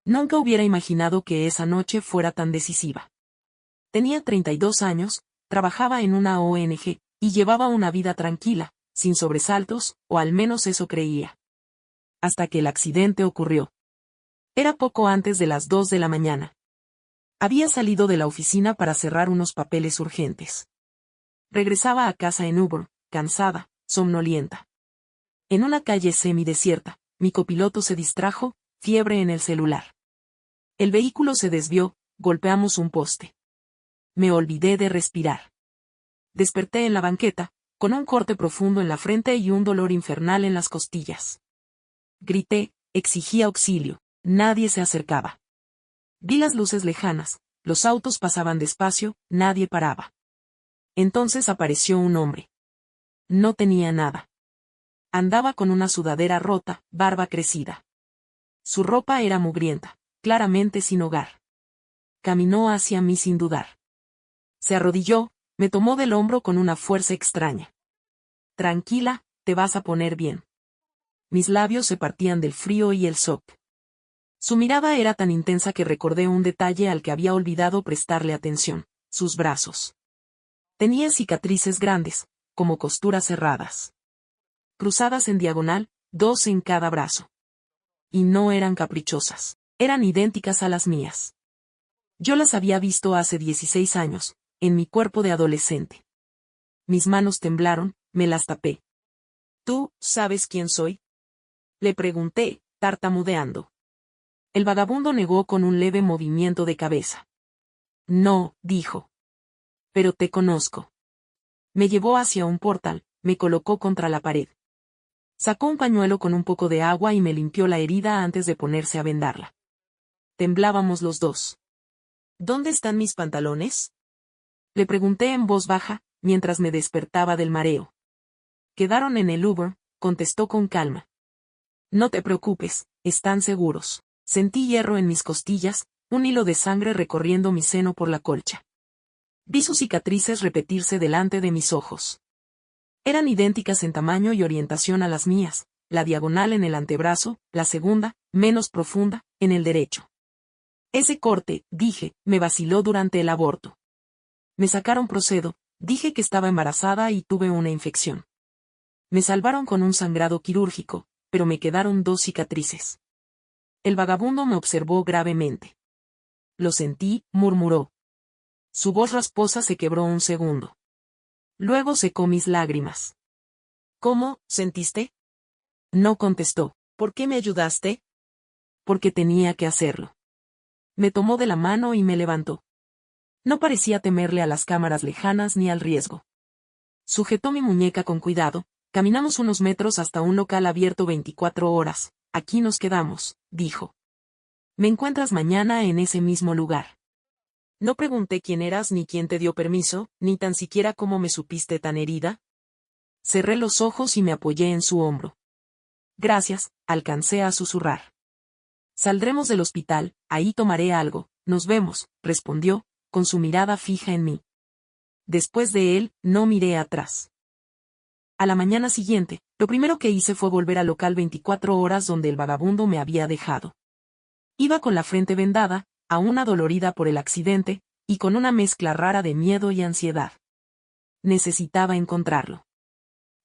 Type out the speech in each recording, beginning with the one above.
Nunca hubiera imaginado que esa noche fuera tan decisiva. Tenía 32 años, trabajaba en una ONG, y llevaba una vida tranquila, sin sobresaltos, o al menos eso creía. Hasta que el accidente ocurrió. Era poco antes de las 2 de la mañana. Había salido de la oficina para cerrar unos papeles urgentes. Regresaba a casa en Uber, cansada, somnolienta. En una calle semidesierta, mi copiloto se distrajo, fiebre en el celular. El vehículo se desvió, golpeamos un poste. Me olvidé de respirar. Desperté en la banqueta, con un corte profundo en la frente y un dolor infernal en las costillas. Grité, exigí auxilio, nadie se acercaba. Vi las luces lejanas, los autos pasaban despacio, nadie paraba. Entonces apareció un hombre. No tenía nada. Andaba con una sudadera rota, barba crecida. Su ropa era mugrienta, claramente sin hogar. Caminó hacia mí sin dudar. Se arrodilló, me tomó del hombro con una fuerza extraña. Tranquila, te vas a poner bien. Mis labios se partían del frío y el shock. Su mirada era tan intensa que recordé un detalle al que había olvidado prestarle atención: sus brazos. Tenía cicatrices grandes, como costuras cerradas. Cruzadas en diagonal, 2 en cada brazo. Y no eran caprichosas, eran idénticas a las mías. Yo las había visto hace 16 años, en mi cuerpo de adolescente. Mis manos temblaron, me las tapé. ¿Tú sabes quién soy?, le pregunté, tartamudeando. El vagabundo negó con un leve movimiento de cabeza. No, dijo. Pero te conozco. Me llevó hacia un portal, me colocó contra la pared. Sacó un pañuelo con un poco de agua y me limpió la herida antes de ponerse a vendarla. Temblábamos los dos. ¿Dónde están mis pantalones?, le pregunté en voz baja, mientras me despertaba del mareo. Quedaron en el Uber, contestó con calma. No te preocupes, están seguros. Sentí hierro en mis costillas, un hilo de sangre recorriendo mi seno por la colcha. Vi sus cicatrices repetirse delante de mis ojos. Eran idénticas en tamaño y orientación a las mías, la diagonal en el antebrazo, la segunda, menos profunda, en el derecho. Ese corte, dije, me vaciló durante el aborto. Me sacaron Procedo, dije que estaba embarazada y tuve una infección. Me salvaron con un sangrado quirúrgico, pero me quedaron 2 cicatrices. El vagabundo me observó gravemente. Lo sentí, murmuró. Su voz rasposa se quebró un segundo. Luego secó mis lágrimas. ¿Cómo, sentiste? No contestó. ¿Por qué me ayudaste? Porque tenía que hacerlo. Me tomó de la mano y me levantó. No parecía temerle a las cámaras lejanas ni al riesgo. Sujetó mi muñeca con cuidado, caminamos unos metros hasta un local abierto 24 horas. Aquí nos quedamos, dijo. Me encuentras mañana en ese mismo lugar. No pregunté quién eras ni quién te dio permiso, ni tan siquiera cómo me supiste tan herida. Cerré los ojos y me apoyé en su hombro. Gracias, alcancé a susurrar. Saldremos del hospital, ahí tomaré algo, nos vemos, respondió, con su mirada fija en mí. Después de él, no miré atrás. A la mañana siguiente, lo primero que hice fue volver al local 24 horas donde el vagabundo me había dejado. Iba con la frente vendada, aún adolorida por el accidente, y con una mezcla rara de miedo y ansiedad. Necesitaba encontrarlo.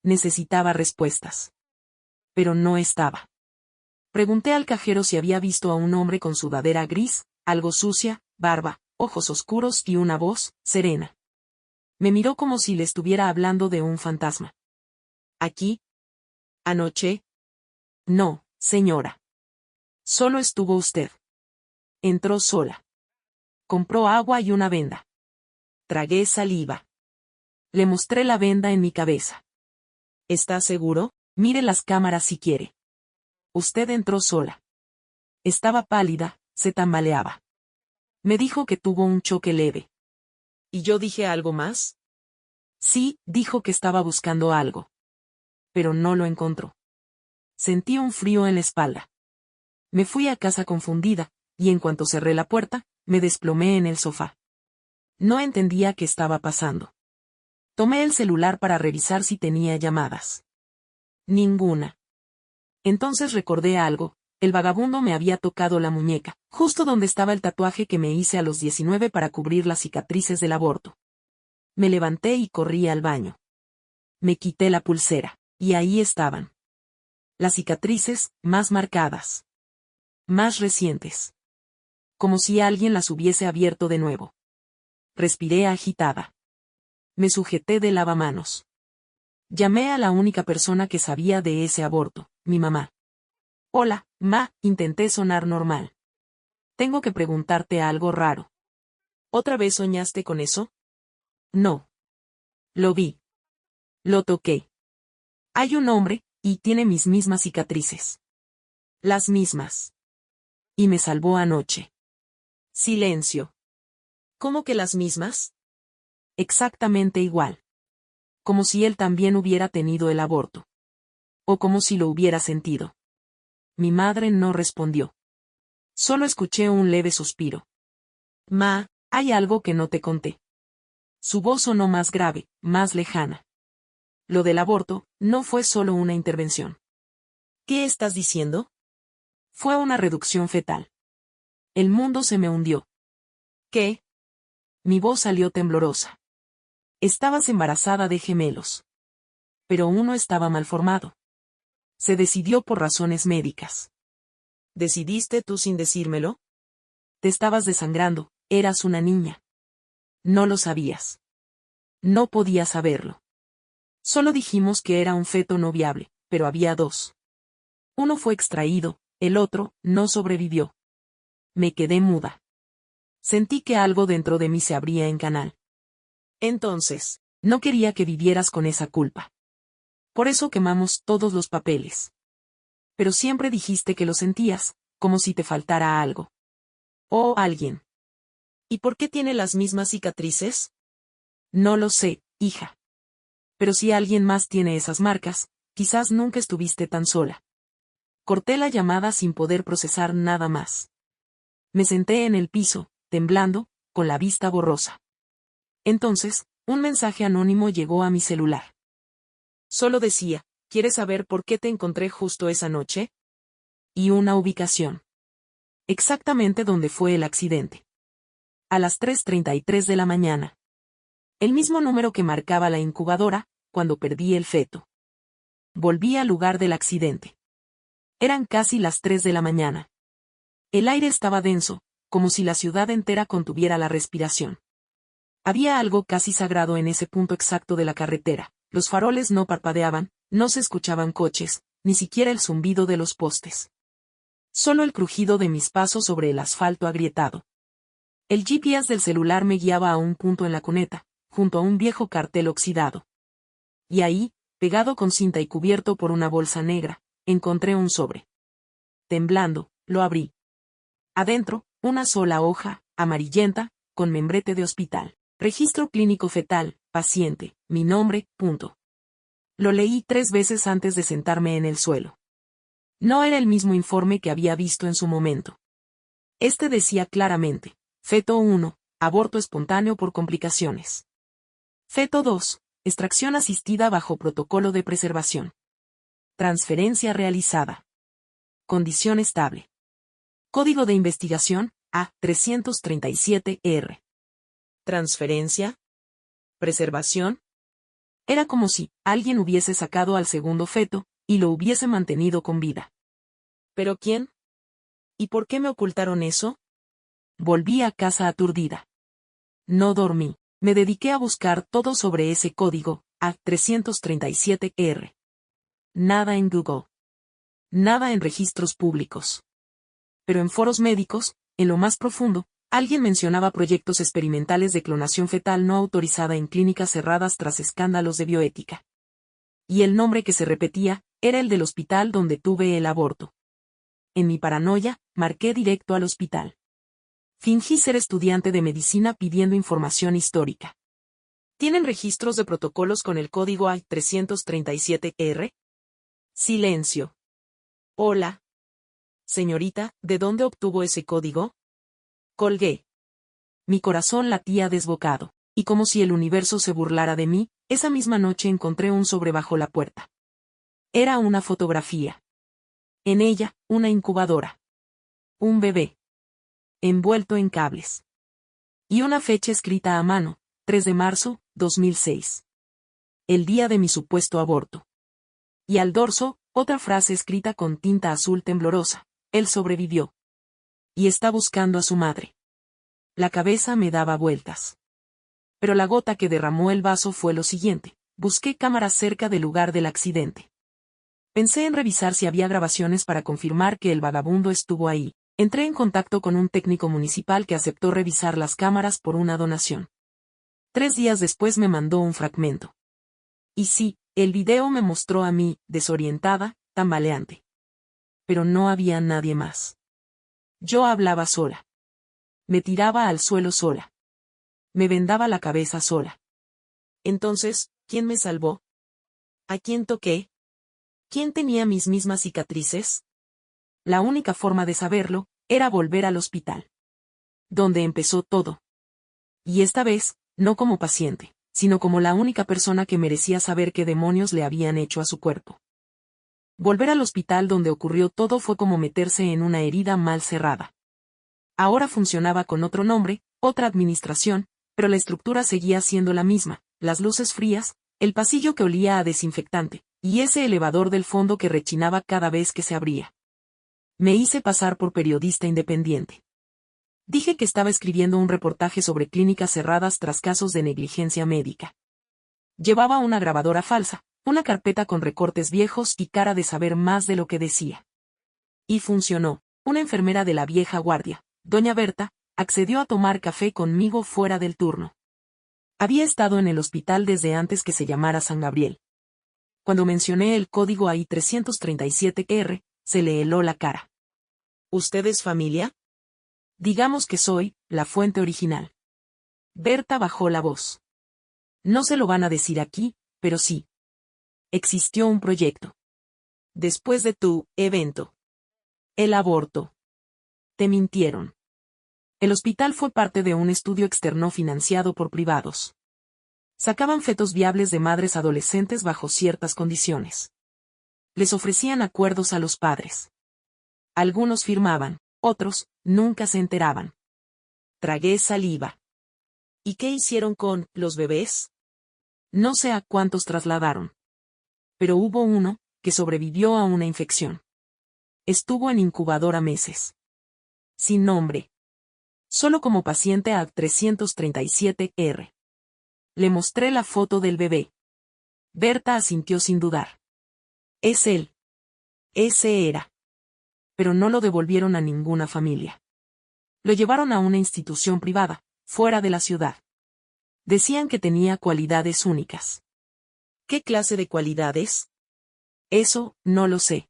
Necesitaba respuestas. Pero no estaba. Pregunté al cajero si había visto a un hombre con sudadera gris, algo sucia, barba, ojos oscuros y una voz serena. Me miró como si le estuviera hablando de un fantasma. ¿Aquí? ¿Anoche? No, señora. Solo estuvo usted. Entró sola. Compró agua y una venda. Tragué saliva. Le mostré la venda en mi cabeza. ¿Está seguro? Mire las cámaras si quiere. Usted entró sola. Estaba pálida, se tambaleaba. Me dijo que tuvo un choque leve. ¿Y yo dije algo más? Sí, dijo que estaba buscando algo. Pero no lo encontró. Sentí un frío en la espalda. Me fui a casa confundida, y en cuanto cerré la puerta, me desplomé en el sofá. No entendía qué estaba pasando. Tomé el celular para revisar si tenía llamadas. Ninguna. Entonces recordé algo, El vagabundo me había tocado la muñeca, justo donde estaba el tatuaje que me hice a los 19 para cubrir las cicatrices del aborto. Me levanté y corrí al baño. Me quité la pulsera, y ahí estaban. Las cicatrices, más marcadas. Más recientes. Como si alguien las hubiese abierto de nuevo. Respiré agitada. Me sujeté de lavamanos. Llamé a la única persona que sabía de ese aborto, mi mamá. Hola, ma, intenté sonar normal. Tengo que preguntarte algo raro. ¿Otra vez soñaste con eso? No. Lo vi. Lo toqué. Hay un hombre, y tiene mis mismas cicatrices. Las mismas. Y me salvó anoche. Silencio. ¿Cómo que las mismas? Exactamente igual. Como si él también hubiera tenido el aborto. O como si lo hubiera sentido. Mi madre no respondió. Solo escuché un leve suspiro. Ma, hay algo que no te conté. Su voz sonó más grave, más lejana. Lo del aborto, no fue solo una intervención. ¿Qué estás diciendo? Fue una reducción fetal. El mundo se me hundió. ¿Qué? Mi voz salió temblorosa. Estabas embarazada de gemelos. Pero uno estaba malformado. Se decidió por razones médicas. ¿Decidiste tú sin decírmelo? Te estabas desangrando, eras una niña. No lo sabías. No podías saberlo. Solo dijimos que era un feto no viable, pero había dos. Uno fue extraído, el otro no sobrevivió. Me quedé muda. Sentí que algo dentro de mí se abría en canal. Entonces, no quería que vivieras con esa culpa. Por eso quemamos todos los papeles. Pero siempre dijiste que lo sentías, como si te faltara algo. O alguien. ¿Y por qué tiene las mismas cicatrices? No lo sé, hija. Pero si alguien más tiene esas marcas, quizás nunca estuviste tan sola. Corté la llamada sin poder procesar nada más. Me senté en el piso, temblando, con la vista borrosa. Entonces, un mensaje anónimo llegó a mi celular. Solo decía, ¿quieres saber por qué te encontré justo esa noche? Y una ubicación. Exactamente donde fue el accidente. A las 3:33 de la mañana. El mismo número que marcaba la incubadora, cuando perdí el feto. Volví al lugar del accidente. Eran casi las 3 de la mañana. El aire estaba denso, como si la ciudad entera contuviera la respiración. Había algo casi sagrado en ese punto exacto de la carretera. Los faroles no parpadeaban, no se escuchaban coches, ni siquiera el zumbido de los postes. Solo el crujido de mis pasos sobre el asfalto agrietado. El GPS del celular me guiaba a un punto en la cuneta, junto a un viejo cartel oxidado. Y ahí, pegado con cinta y cubierto por una bolsa negra, encontré un sobre. Temblando, lo abrí. Adentro, una sola hoja, amarillenta, con membrete de hospital. Registro clínico fetal, paciente, mi nombre, punto. Lo leí 3 veces antes de sentarme en el suelo. No era el mismo informe que había visto en su momento. Este decía claramente, feto 1, aborto espontáneo por complicaciones. Feto 2, extracción asistida bajo protocolo de preservación. Transferencia realizada. Condición estable. Código de investigación, A337R. ¿Transferencia? ¿Preservación? Era como si alguien hubiese sacado al segundo feto, y lo hubiese mantenido con vida. ¿Pero quién? ¿Y por qué me ocultaron eso? Volví a casa aturdida. No dormí. Me dediqué a buscar todo sobre ese código, A337R. Nada en Google. Nada en registros públicos. Pero en foros médicos, en lo más profundo, alguien mencionaba proyectos experimentales de clonación fetal no autorizada en clínicas cerradas tras escándalos de bioética. Y el nombre que se repetía, era el del hospital donde tuve el aborto. En mi paranoia, marqué directo al hospital. Fingí ser estudiante de medicina pidiendo información histórica. ¿Tienen registros de protocolos con el código A337R? Silencio. Hola. Señorita, ¿de dónde obtuvo ese código? Colgué. Mi corazón latía desbocado, y como si el universo se burlara de mí, esa misma noche encontré un sobre bajo la puerta. Era una fotografía. En ella, una incubadora. Un bebé. Envuelto en cables. Y una fecha escrita a mano, 3 de marzo, 2006. El día de mi supuesto aborto. Y al dorso, otra frase escrita con tinta azul temblorosa. Él sobrevivió. Y está buscando a su madre. La cabeza me daba vueltas. Pero la gota que derramó el vaso fue lo siguiente. Busqué cámaras cerca del lugar del accidente. Pensé en revisar si había grabaciones para confirmar que el vagabundo estuvo ahí. Entré en contacto con un técnico municipal que aceptó revisar las cámaras por una donación. 3 días después me mandó un fragmento. Y sí, el video me mostró a mí, desorientada, tambaleante. Pero no había nadie más. Yo hablaba sola. Me tiraba al suelo sola. Me vendaba la cabeza sola. Entonces, ¿quién me salvó? ¿A quién toqué? ¿Quién tenía mis mismas cicatrices? La única forma de saberlo, era volver al hospital. Donde empezó todo. Y esta vez, no como paciente, sino como la única persona que merecía saber qué demonios le habían hecho a su cuerpo. Volver al hospital donde ocurrió todo fue como meterse en una herida mal cerrada. Ahora funcionaba con otro nombre, otra administración, pero la estructura seguía siendo la misma, las luces frías, el pasillo que olía a desinfectante, y ese elevador del fondo que rechinaba cada vez que se abría. Me hice pasar por periodista independiente. Dije que estaba escribiendo un reportaje sobre clínicas cerradas tras casos de negligencia médica. Llevaba una grabadora falsa, una carpeta con recortes viejos y cara de saber más de lo que decía. Y funcionó. Una enfermera de la vieja guardia, doña Berta, accedió a tomar café conmigo fuera del turno. Había estado en el hospital desde antes que se llamara San Gabriel. Cuando mencioné el código AI 337R, se le heló la cara. ¿Usted es familia? Digamos que soy la fuente original. Berta bajó la voz. No se lo van a decir aquí, pero sí. Existió un proyecto. Después de tu evento. El aborto. Te mintieron. El hospital fue parte de un estudio externo financiado por privados. Sacaban fetos viables de madres adolescentes bajo ciertas condiciones. Les ofrecían acuerdos a los padres. Algunos firmaban, otros, nunca se enteraban. Tragué saliva. ¿Y qué hicieron con los bebés? No sé a cuántos trasladaron. Pero hubo uno, que sobrevivió a una infección. Estuvo en incubadora meses. Sin nombre. Solo como paciente a 337R. Le mostré la foto del bebé. Berta asintió sin dudar. Es él. Ese era. Pero no lo devolvieron a ninguna familia. Lo llevaron a una institución privada, fuera de la ciudad. Decían que tenía cualidades únicas. ¿Qué clase de cualidades? Eso, no lo sé.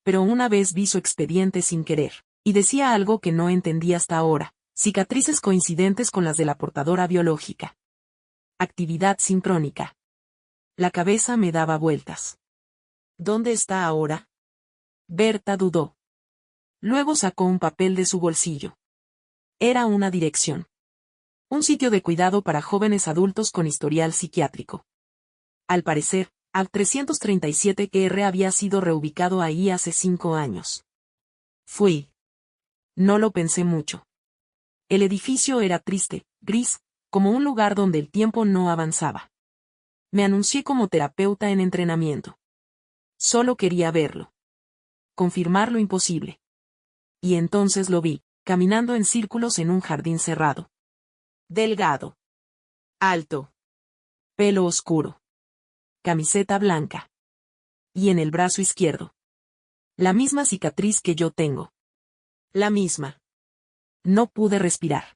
Pero una vez vi su expediente sin querer, y decía algo que no entendí hasta ahora, cicatrices coincidentes con las de la portadora biológica. Actividad sincrónica. La cabeza me daba vueltas. ¿Dónde está ahora? Berta dudó. Luego sacó un papel de su bolsillo. Era una dirección. Un sitio de cuidado para jóvenes adultos con historial psiquiátrico. Al parecer, al 337R había sido reubicado ahí hace 5 años. Fui. No lo pensé mucho. El edificio era triste, gris, como un lugar donde el tiempo no avanzaba. Me anuncié como terapeuta en entrenamiento. Solo quería verlo. Confirmar lo imposible. Y entonces lo vi, caminando en círculos en un jardín cerrado. Delgado. Alto. Pelo oscuro. Camiseta blanca. Y en el brazo izquierdo. La misma cicatriz que yo tengo. La misma. No pude respirar.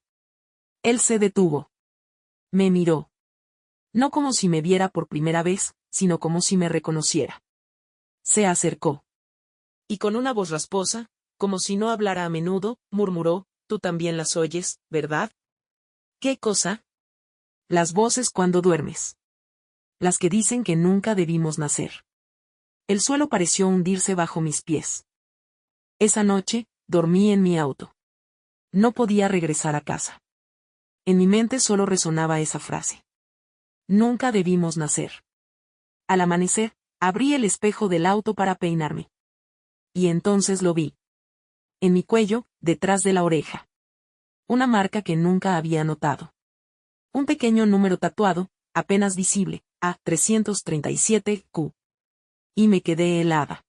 Él se detuvo. Me miró. No como si me viera por primera vez, sino como si me reconociera. Se acercó. Y con una voz rasposa, como si no hablara a menudo, murmuró, «Tú también las oyes, ¿verdad?» ¿Qué cosa? Las voces cuando duermes. Las que dicen que nunca debimos nacer. El suelo pareció hundirse bajo mis pies. Esa noche, dormí en mi auto. No podía regresar a casa. En mi mente solo resonaba esa frase. Nunca debimos nacer. Al amanecer, abrí el espejo del auto para peinarme. y entonces lo vi. En mi cuello, detrás de la oreja. Una marca que nunca había notado. Un pequeño número tatuado, apenas visible, A337Q. Y me quedé helada.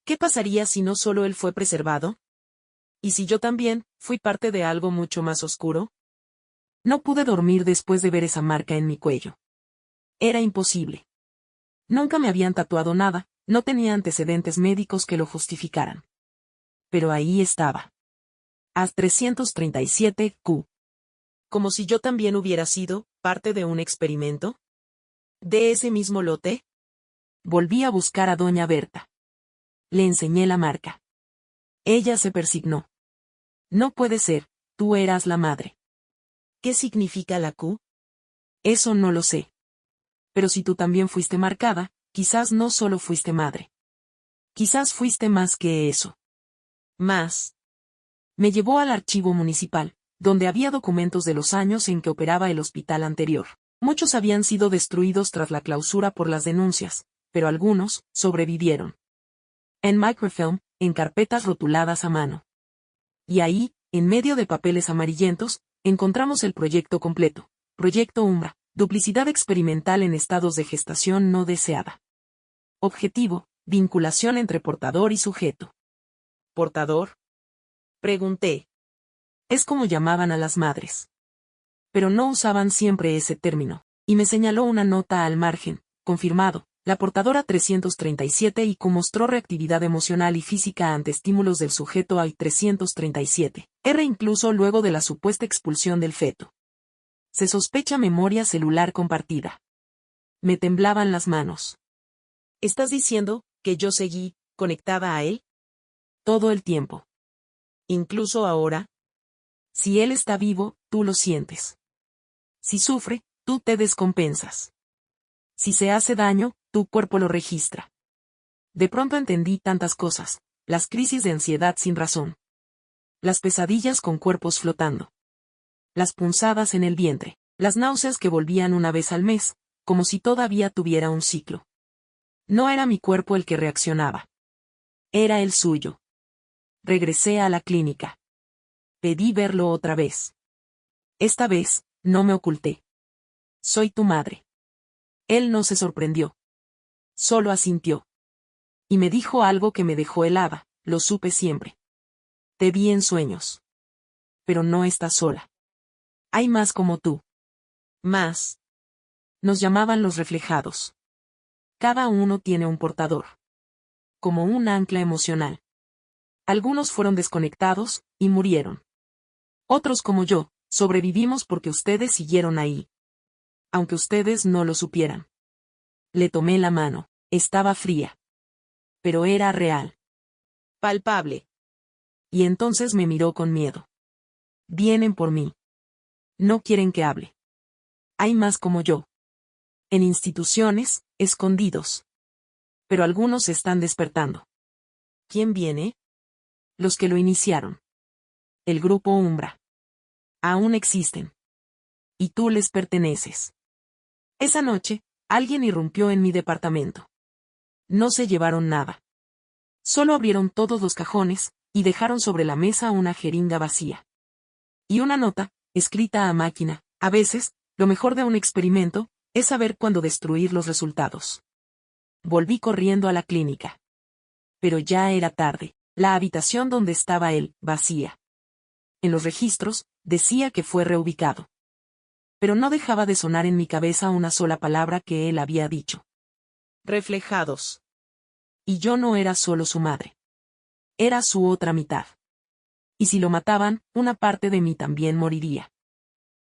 ¿Qué pasaría si no solo él fue preservado? ¿Y si yo también fui parte de algo mucho más oscuro? No pude dormir después de ver esa marca en mi cuello. Era imposible. Nunca me habían tatuado nada, no tenía antecedentes médicos que lo justificaran. Pero ahí estaba. A337Q. Como si yo también hubiera sido parte de un experimento. ¿De ese mismo lote? Volví a buscar a doña Berta. Le enseñé la marca. Ella se persignó. No puede ser, tú eras la madre. ¿Qué significa la Q? Eso no lo sé. Pero si tú también fuiste marcada, quizás no solo fuiste madre. Quizás fuiste más que eso. Más. Me llevó al archivo municipal, donde había documentos de los años en que operaba el hospital anterior. Muchos habían sido destruidos tras la clausura por las denuncias, pero algunos sobrevivieron. En microfilm, en carpetas rotuladas a mano. Y ahí, en medio de papeles amarillentos, encontramos el proyecto completo. Proyecto Umbra, duplicidad experimental en estados de gestación no deseada. Objetivo, vinculación entre portador y sujeto. ¿Portador? Pregunté. Es como llamaban a las madres. Pero no usaban siempre ese término, y me señaló una nota al margen, confirmado. La portadora 337 IQ mostró reactividad emocional y física ante estímulos del sujeto AI 337, R incluso luego de la supuesta expulsión del feto. Se sospecha memoria celular compartida. Me temblaban las manos. ¿Estás diciendo que yo seguí conectada a él? Todo el tiempo. Incluso ahora. Si él está vivo, tú lo sientes. Si sufre, tú te descompensas. Si se hace daño, tu cuerpo lo registra. De pronto entendí tantas cosas, las crisis de ansiedad sin razón. Las pesadillas con cuerpos flotando. Las punzadas en el vientre, las náuseas que volvían una vez al mes, como si todavía tuviera un ciclo. No era mi cuerpo el que reaccionaba. Era el suyo. Regresé a la clínica. Pedí verlo otra vez. Esta vez, no me oculté. Soy tu madre. Él no se sorprendió. Solo asintió. Y me dijo algo que me dejó helada, lo supe siempre. Te vi en sueños. Pero no estás sola. Hay más como tú. Más. Nos llamaban los reflejados. Cada uno tiene un portador. Como un ancla emocional. Algunos fueron desconectados, y murieron. Otros como yo, sobrevivimos porque ustedes siguieron ahí. Aunque ustedes no lo supieran. Le tomé la mano, estaba fría. Pero era real. Palpable. Y entonces me miró con miedo. Vienen por mí. No quieren que hable. Hay más como yo. En instituciones, escondidos. Pero algunos están despertando. ¿Quién viene? Los que lo iniciaron. El grupo Umbra. Aún existen. Y tú les perteneces. Esa noche, alguien irrumpió en mi departamento. No se llevaron nada. Solo abrieron todos los cajones, y dejaron sobre la mesa una jeringa vacía. Y una nota, escrita a máquina. A veces, lo mejor de un experimento, es saber cuándo destruir los resultados. Volví corriendo a la clínica. Pero ya era tarde. La habitación donde estaba él, vacía. En los registros, decía que fue reubicado. Pero no dejaba de sonar en mi cabeza una sola palabra que él había dicho. Reflejados. Y yo no era solo su madre. Era su otra mitad. Y si lo mataban, una parte de mí también moriría.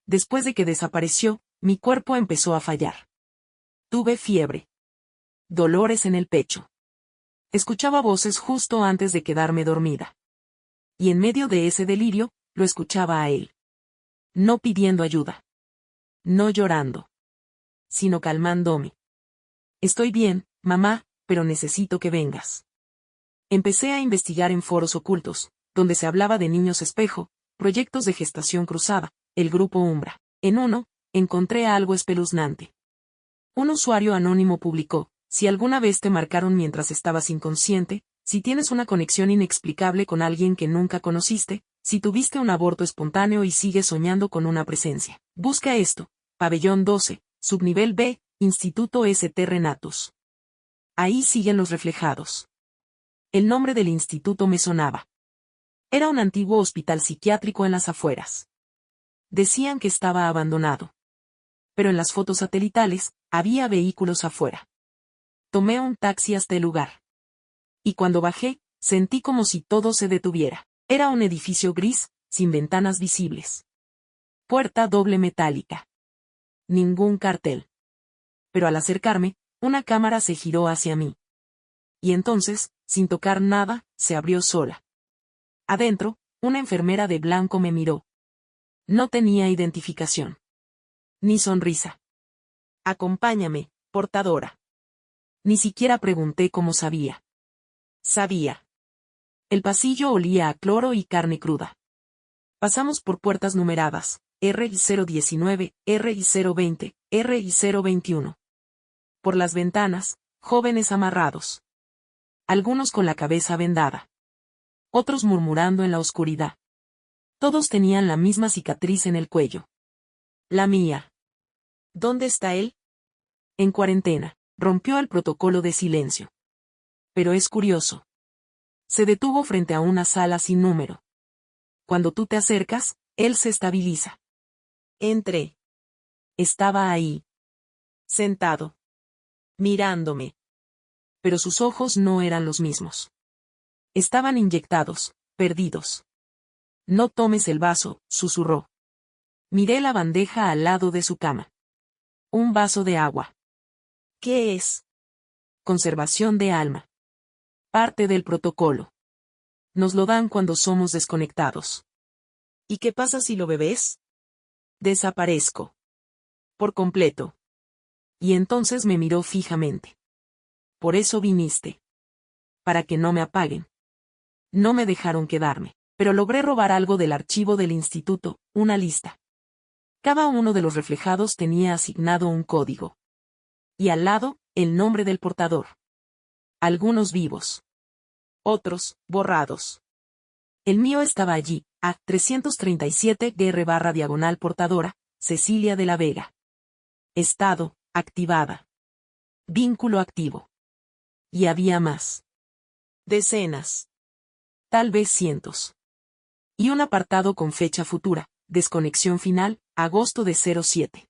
Después de que desapareció, mi cuerpo empezó a fallar. Tuve fiebre. Dolores en el pecho. Escuchaba voces justo antes de quedarme dormida. Y en medio de ese delirio, lo escuchaba a él. No pidiendo ayuda. No llorando. Sino calmándome. Estoy bien, mamá, pero necesito que vengas. Empecé a investigar en foros ocultos, donde se hablaba de niños espejo, proyectos de gestación cruzada, el grupo Umbra. En uno, encontré algo espeluznante. Un usuario anónimo publicó: si alguna vez te marcaron mientras estabas inconsciente, Si tienes una conexión inexplicable con alguien que nunca conociste, si tuviste un aborto espontáneo y sigues soñando con una presencia. Busca esto. Pabellón 12, subnivel B, Instituto St. Renatus. Ahí siguen los reflejados. El nombre del instituto me sonaba. Era un antiguo hospital psiquiátrico en las afueras. Decían que estaba abandonado. Pero en las fotos satelitales, había vehículos afuera. Tomé un taxi hasta el lugar. Y cuando bajé, sentí como si todo se detuviera. Era un edificio gris, sin ventanas visibles. Puerta doble metálica. Ningún cartel. Pero al acercarme, una cámara se giró hacia mí. Y entonces, sin tocar nada, se abrió sola. Adentro, una enfermera de blanco me miró. No tenía identificación. Ni sonrisa. Acompáñame, portadora. Ni siquiera pregunté cómo sabía. Sabía. El pasillo olía a cloro y carne cruda. Pasamos por puertas numeradas, RI-019, RI-020, RI-021. Por las ventanas, jóvenes amarrados. Algunos con la cabeza vendada. Otros murmurando en la oscuridad. Todos tenían la misma cicatriz en el cuello. La mía. ¿Dónde está él? En cuarentena. Rompió el protocolo de silencio. Pero es curioso. Se detuvo frente a una sala sin número. Cuando tú te acercas, él se estabiliza. Entré. Estaba ahí. Sentado. Mirándome. Pero sus ojos no eran los mismos. Estaban inyectados, perdidos. No tomes el vaso, susurró. Miré la bandeja al lado de su cama. Un vaso de agua. ¿Qué es? Conservación de alma. Parte del protocolo. Nos lo dan cuando somos desconectados. ¿Y qué pasa si lo bebes? Desaparezco. Por completo. Y entonces me miró fijamente. Por eso viniste. Para que no me apaguen. No me dejaron quedarme, pero logré robar algo del archivo del instituto, una lista. Cada uno de los reflejados tenía asignado un código. Y al lado, el nombre del portador. Algunos vivos. Otros, borrados. El mío estaba allí, a 337-diagonal portadora, Cecilia de la Vega. Estado, activada. Vínculo activo. Y había más. Decenas. Tal vez cientos. Y un apartado con fecha futura, desconexión final, agosto de 07.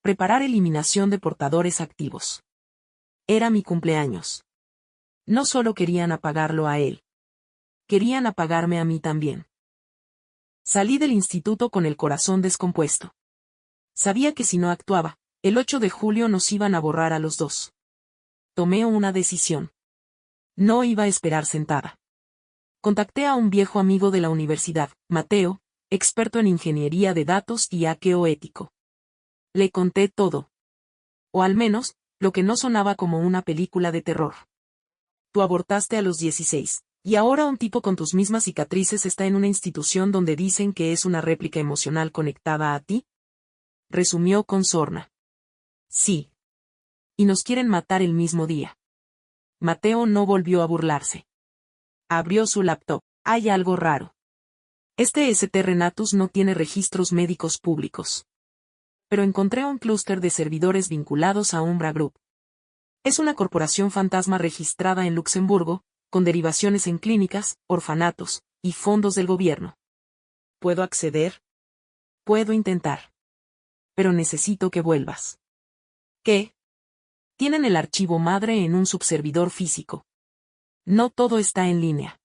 Preparar eliminación de portadores activos. Era mi cumpleaños. No solo querían apagarlo a él. Querían apagarme a mí también. Salí del instituto con el corazón descompuesto. Sabía que si no actuaba, el 8 de julio nos iban a borrar a los dos. Tomé una decisión. No iba a esperar sentada. Contacté a un viejo amigo de la universidad, Mateo, experto en ingeniería de datos y hackeo ético. Le conté todo. O al menos, lo que no sonaba como una película de terror. Tú abortaste a los 16, y ahora un tipo con tus mismas cicatrices está en una institución donde dicen que es una réplica emocional conectada a ti. Resumió con sorna. Sí. Y nos quieren matar el mismo día. Mateo no volvió a burlarse. Abrió su laptop. Hay algo raro. Este St. Renatus no tiene registros médicos públicos. Pero encontré un clúster de servidores vinculados a Umbra Group. Es una corporación fantasma registrada en Luxemburgo, con derivaciones en clínicas, orfanatos, y fondos del gobierno. ¿Puedo acceder? Puedo intentar. Pero necesito que vuelvas. ¿Qué? Tienen el archivo madre en un subservidor físico. No todo está en línea.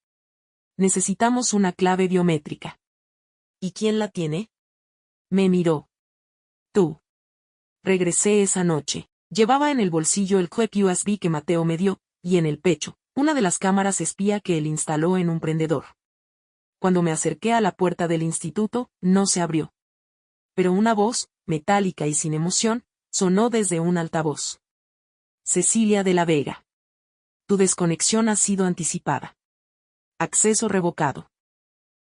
Necesitamos una clave biométrica. ¿Y quién la tiene? Me miró. Tú. Regresé esa noche. Llevaba en el bolsillo el clip USB que Mateo me dio, y en el pecho, una de las cámaras espía que él instaló en un prendedor. Cuando me acerqué a la puerta del instituto, no se abrió. Pero una voz, metálica y sin emoción, sonó desde un altavoz. Cecilia de la Vega. Tu desconexión ha sido anticipada. Acceso revocado.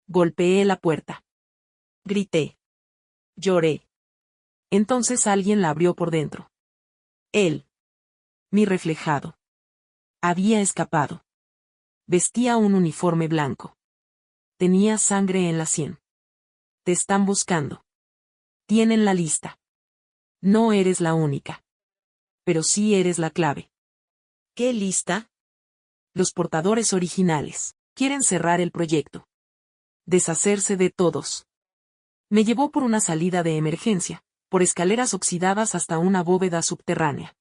Golpeé la puerta. Grité. Lloré. Entonces alguien la abrió por dentro. Él. Mi reflejado. Había escapado. Vestía un uniforme blanco. Tenía sangre en la sien. Te están buscando. Tienen la lista. No eres la única. Pero sí eres la clave. ¿Qué lista? Los portadores originales. Quieren cerrar el proyecto. Deshacerse de todos. Me llevó por una salida de emergencia, por escaleras oxidadas hasta una bóveda subterránea.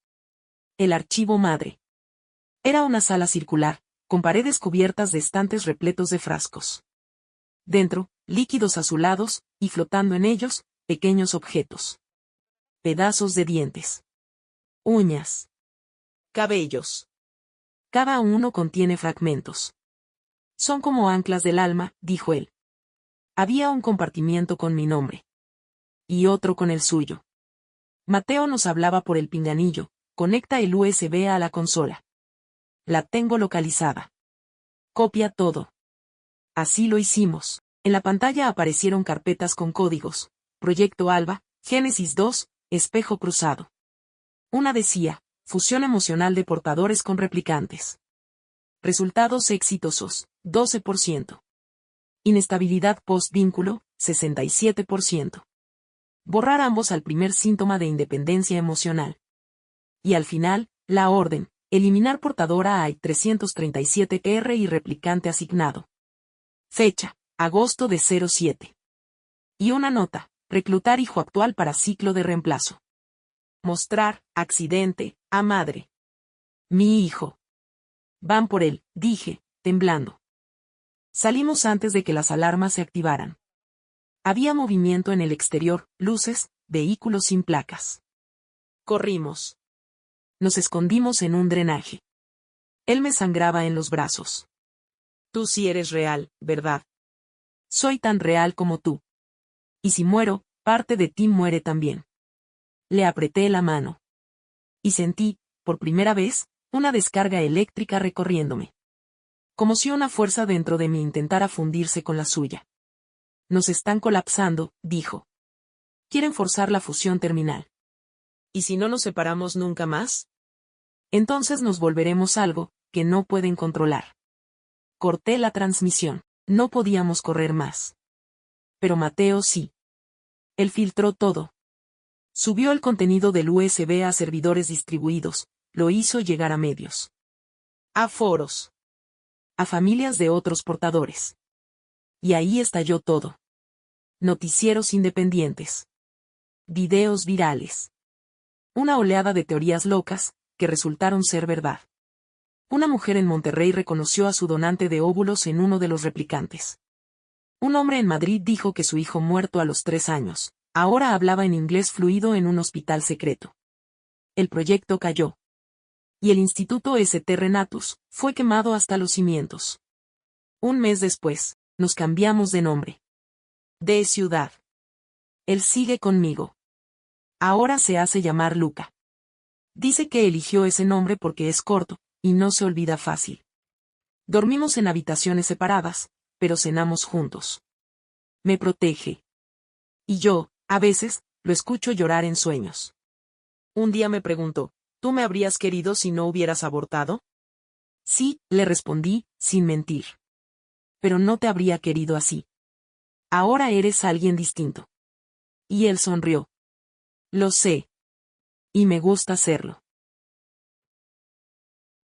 El archivo madre. Era una sala circular, con paredes cubiertas de estantes repletos de frascos. Dentro, líquidos azulados, y flotando en ellos, pequeños objetos. Pedazos de dientes. Uñas. Cabellos. Cada uno contiene fragmentos. Son como anclas del alma, dijo él. Había un compartimiento con mi nombre. Y otro con el suyo. Mateo nos hablaba por el pinganillo, conecta el USB a la consola. La tengo localizada. Copia todo. Así lo hicimos. En la pantalla aparecieron carpetas con códigos. Proyecto Alba, Génesis 2, espejo cruzado. Una decía, fusión emocional de portadores con replicantes. Resultados exitosos, 12%. Inestabilidad post-vínculo, 67%. Borrar ambos al primer síntoma de independencia emocional. Y al final, la orden, eliminar portadora AI 337R y replicante asignado. Fecha, agosto de 07. Y una nota, reclutar hijo actual para ciclo de reemplazo. Mostrar, accidente, a madre. Mi hijo. Van por él, dije, temblando. Salimos antes de que las alarmas se activaran. Había movimiento en el exterior, luces, vehículos sin placas. Corrimos. Nos escondimos en un drenaje. Él me sangraba en los brazos. Tú sí eres real, ¿verdad? Soy tan real como tú. Y si muero, parte de ti muere también. Le apreté la mano. Y sentí, por primera vez, una descarga eléctrica recorriéndome. Como si una fuerza dentro de mí intentara fundirse con la suya. Nos están colapsando, dijo. Quieren forzar la fusión terminal. ¿Y si no nos separamos nunca más? Entonces nos volveremos algo que no pueden controlar. Corté la transmisión. No podíamos correr más. Pero Mateo sí. Él filtró todo. Subió el contenido del USB a servidores distribuidos, lo hizo llegar a medios. A foros. A familias de otros portadores. Y ahí estalló todo. Noticieros independientes. Videos virales. Una oleada de teorías locas, que resultaron ser verdad. Una mujer en Monterrey reconoció a su donante de óvulos en uno de los replicantes. Un hombre en Madrid dijo que su hijo muerto a los 3 años, ahora hablaba en inglés fluido en un hospital secreto. El proyecto cayó. Y el Instituto St. Renatus fue quemado hasta los cimientos. Un mes después, nos cambiamos de nombre. De ciudad. Él sigue conmigo. Ahora se hace llamar Luca. Dice que eligió ese nombre porque es corto, y no se olvida fácil. Dormimos en habitaciones separadas, pero cenamos juntos. Me protege. Y yo, a veces, lo escucho llorar en sueños. Un día me preguntó, ¿tú me habrías querido si no hubieras abortado? Sí, le respondí, sin mentir. Pero no te habría querido así. Ahora eres alguien distinto. Y él sonrió. Lo sé. Y me gusta serlo.